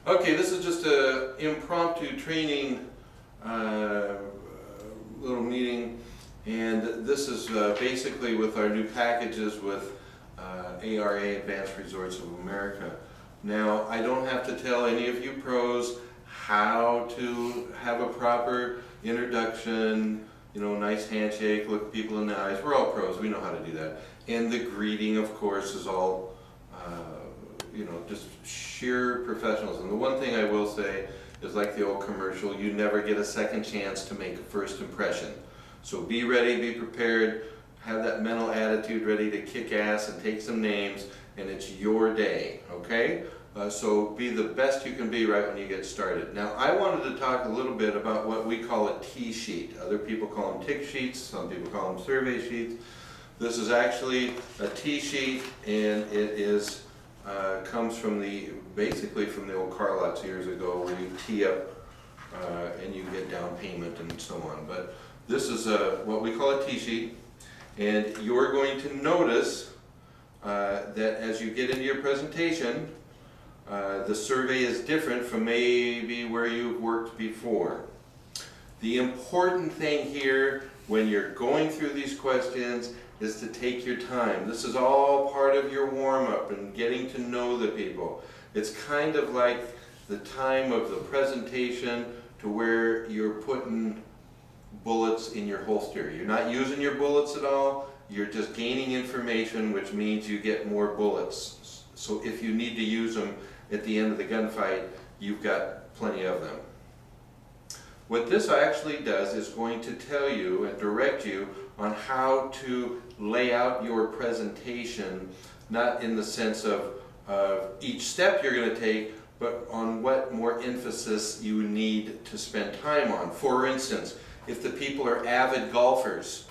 Okay, this is just an impromptu training little meeting, and this is basically with our new packages with ARA Advanced Resorts of America. Now, I don't have to tell any of you pros how to have a proper introduction, you know, nice handshake, look people in the eyes. We're all pros, we know how to do that. And the greeting, of course, is all you know, just sheer professionals. And the one thing I will say is, like the old commercial, you never get a second chance to make a first impression. So be ready, be prepared, have that mental attitude ready to kick ass and take some names, and it's your day, okay? So be the best you can be right when you get started. Now, I wanted to talk a little bit about what we call a T-sheet. Other people call them tick sheets, some people call them survey sheets. This is actually a T-sheet, and it is comes from basically from the old car lots years ago, where you tee up and you get down payment and so on. But this is what we call a T-sheet, and you're going to notice that as you get into your presentation, the survey is different from maybe where you've worked before. The important thing here when you're going through these questions is to take your time. This is all part of your warm-up and getting to know the people. It's kind of like the time of the presentation to where you're putting bullets in your holster. You're not using your bullets at all, you're just gaining information, which means you get more bullets. So if you need to use them at the end of the gunfight, you've got plenty of them. What this actually does is going to tell you and direct you on how to lay out your presentation, not in the sense of each step you're going to take, but on what more emphasis you need to spend time on. For instance, if the people are avid golfers,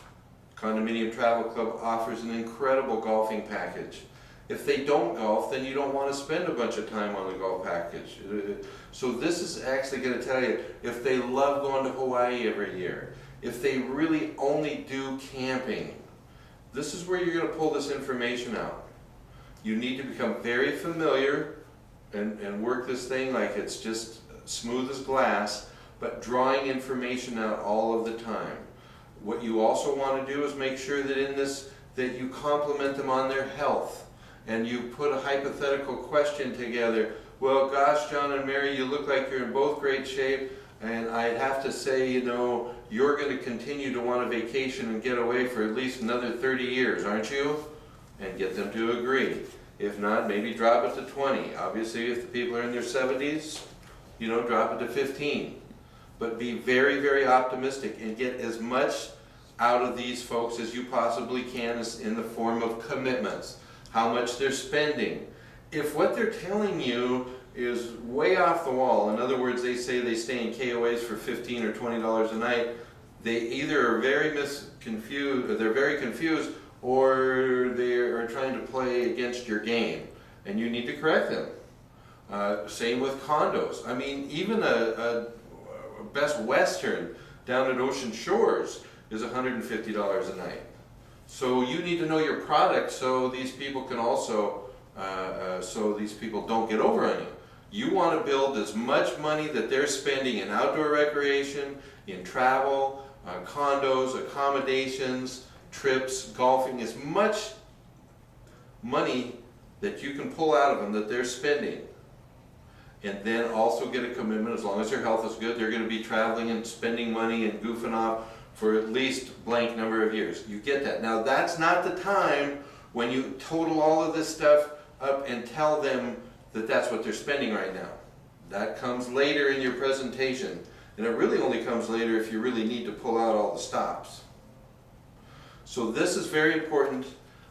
Condominium Travel Club offers an incredible golfing package. If they don't golf, then you don't want to spend a bunch of time on the golf package. So this is actually going to tell you if they love going to Hawaii every year, if they really only do camping. This is where you're going to pull this information out. You need to become very familiar and work this thing like it's just smooth as glass, but drawing information out all of the time. What you also want to do is make sure that in this, that you compliment them on their health, and you put a hypothetical question together. Well, gosh, John and Mary, you look like you're in both great shape, and I'd have to say, you know, you're going to continue to want a vacation and get away for at least another 30 years, aren't you? And get them to agree. If not, maybe drop it to 20. Obviously, if the people are in their 70s, you know, drop it to 15. But be very, very optimistic and get as much out of these folks as you possibly can in the form of commitments. How much they're spending. If what they're telling you is way off the wall, in other words, they say they stay in KOAs for $15 or $20 a night, they either are very confused, or they are trying to play against your game, and you need to correct them. Same with condos. I mean, even a Best Western down at Ocean Shores is $150 a night. So you need to know your product so these people can also, so these people don't get over on you. You want to build as much money that they're spending in outdoor recreation, in travel, condos, accommodations, trips, golfing, as much money that you can pull out of them that they're spending. And then also get a commitment, as long as their health is good, they're going to be traveling and spending money and goofing off for at least blank number of years. You get that. Now that's not the time when you total all of this stuff up and tell them that that's what they're spending right now. That comes later in your presentation, and it really only comes later if you really need to pull out all the stops. So this is very important.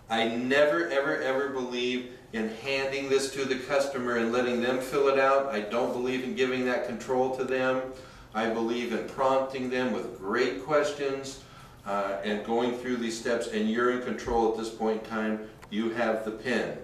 I never, ever, ever believe in handing this to the customer and letting them fill it out. I don't believe in giving that control to them. I believe in prompting them with great questions and going through these steps, and you're in control at this point in time. You have the pen.